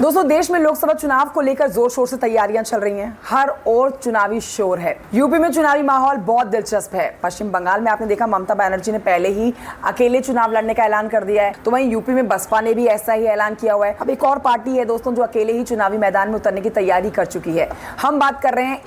दोस्तों, देश में लोकसभा चुनाव को लेकर जोर शोर से तैयारियां चल रही हैं। हर ओर चुनावी शोर है। यूपी में चुनावी माहौल बहुत दिलचस्प है। पश्चिम बंगाल में आपने देखा, ममता बनर्जी ने पहले ही अकेले चुनाव लड़ने का ऐलान कर दिया है। तो वहीं यूपी में बसपा ने भी ऐसा ही ऐलान किया हुआ है। अब एक और पार्टी है दोस्तों जो अकेले ही चुनावी मैदान में उतरने की तैयारी कर चुकी है। हम बात कर रहे हैं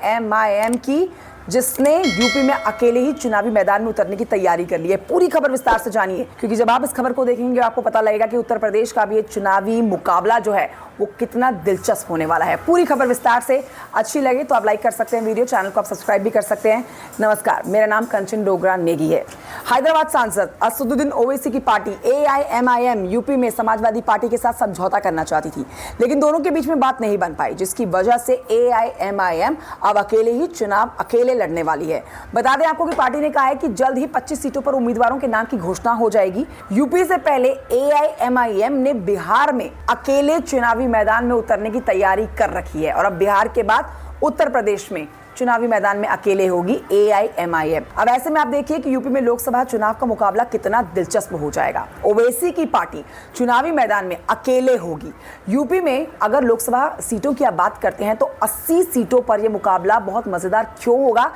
AIMIM की, जिसने यूपी में अकेले ही चुनावी मैदान में उतरने की तैयारी कर ली है। पूरी खबर विस्तार से जानिए, क्योंकि जब आप इस खबर को देखेंगे आपको पता लगेगा कि उत्तर प्रदेश का भी ये चुनावी मुकाबला जो है वो कितना दिलचस्प होने वाला है। पूरी खबर विस्तार से अच्छी लगे तो आप लाइक कर सकते हैं वीडियो, चैनल को आप सब्सक्राइब भी कर सकते हैं। नमस्कार, मेरा नाम कंचन डोगरा नेगी है। हैदराबाद सांसद असदुद्दीन ओवैसी की पार्टी AIMIM यूपी में समाजवादी पार्टी के साथ समझौता करना चाहती थी, लेकिन दोनों के बीच में बात नहीं बन पाई, जिसकी वजह से AIMIM अब अकेले ही चुनाव अकेले लड़ने वाली है। बता दें आपको कि पार्टी ने कहा है कि जल्द ही 25 सीटों पर उम्मीदवारों के नाम की घोषणा हो जाएगी। यूपी से पहले AIMIM ने बिहार में अकेले चुनावी मैदान में उतरने की तैयारी कर रखी है और अब बिहार के बाद उत्तर प्रदेश में चुनावी मैदान में अकेले होगी AIMIM। अब ऐसे में आप देखिए कि यूपी में लोकसभा चुनाव का मुकाबला कितना दिलचस्प हो जाएगा। ओवैसी की पार्टी चुनावी मैदान में अकेले होगी। यूपी में अगर लोकसभा सीटों की आप बात करते हैं तो 80 सीटों पर यह मुकाबला बहुत मजेदार क्यों होगा,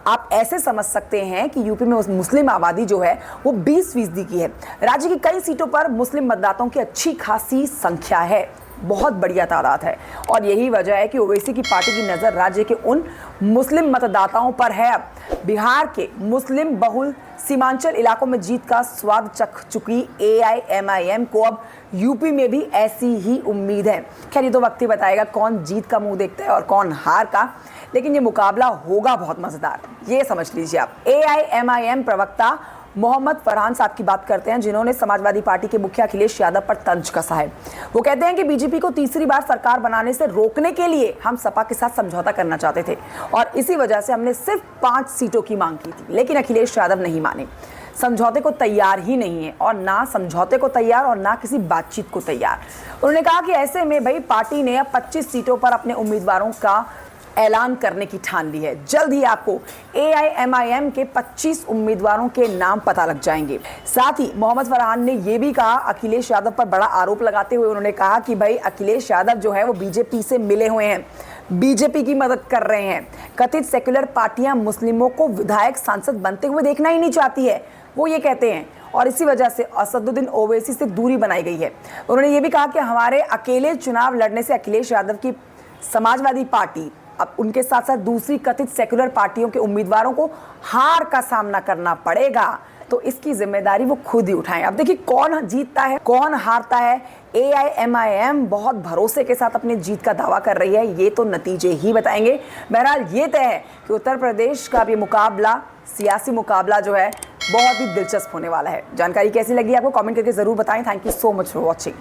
आप ऐसे समझ सकते हैं कि यूपी में मुस्लिम आबादी जो है वो 20% की है। राज्य की कई सीटों पर मुस्लिम मतदाताओं की अच्छी खासी संख्या है, बहुत बढ़िया तादाद है, और यही वजह है कि ओवैसी की पार्टी की नज़र राज्य के उन मुस्लिम मतदाताओं पर है। अब बिहार के मुस्लिम बहुल सीमांचल इलाकों में जीत का स्वाद चख चुकी AIMIM को अब यूपी में भी ऐसी ही उम्मीद है। खैर, ये तो वक्त ही बताएगा कौन जीत का मुंह देखता है और कौन हार का, लेकिन ये मुकाबला होगा बहुत मजेदार, ये समझ लीजिए आप। AIMIM प्रवक्ता मोहम्मद फरहान साहब की बात करते हैं, जिन्होंने समाजवादी पार्टी के मुखिया अखिलेश यादव पर तंज कसा है। वो कहते हैं कि बीजेपी को तीसरी बार सरकार बनाने से रोकने के लिए हम सपा के साथ समझौता करना चाहते थे और इसी वजह से हमने सिर्फ 5 सीटों की मांग की थी, लेकिन अखिलेश यादव नहीं माने, समझौते को तैयार ही नहीं है, और ना समझौते को तैयार और ना किसी बातचीत को तैयार। उन्होंने कहा कि ऐसे में भाई पार्टी ने अब 25 सीटों पर अपने उम्मीदवारों का ऐलान करने की ठान ली है। जल्द ही आपको AIMIM के 25 उम्मीदवारों के नाम पता लग जाएंगे। साथ ही मोहम्मद फरहान ने यह भी कहा, अखिलेश यादव पर बड़ा आरोप लगाते हुए उन्होंने कहा कि भाई अखिलेश यादव जो है वो बीजेपी से मिले हुए हैं, बीजेपी की मदद कर रहे हैं। कथित सेक्युलर पार्टियां मुस्लिमों को विधायक सांसद बनते हुए देखना ही नहीं चाहती है, वो ये कहते हैं, और इसी वजह से असदुद्दीन ओवैसी से दूरी बनाई गई है। उन्होंने ये भी कहा कि हमारे अकेले चुनाव लड़ने से अखिलेश यादव की समाजवादी पार्टी अब उनके साथ साथ दूसरी कथित सेक्युलर पार्टियों के उम्मीदवारों को हार का सामना करना पड़ेगा, तो इसकी जिम्मेदारी वो खुद ही उठाएं। अब देखिए कौन जीतता है कौन हारता है। AIMIM बहुत भरोसे के साथ अपनी जीत का दावा कर रही है, ये तो नतीजे ही बताएंगे। बहरहाल ये तय है कि उत्तर प्रदेश का भी मुकाबला, सियासी मुकाबला जो है बहुत ही दिलचस्प होने वाला है। जानकारी कैसी लगी आपको कमेंट करके जरूर बताएं। Thank you so much for watching.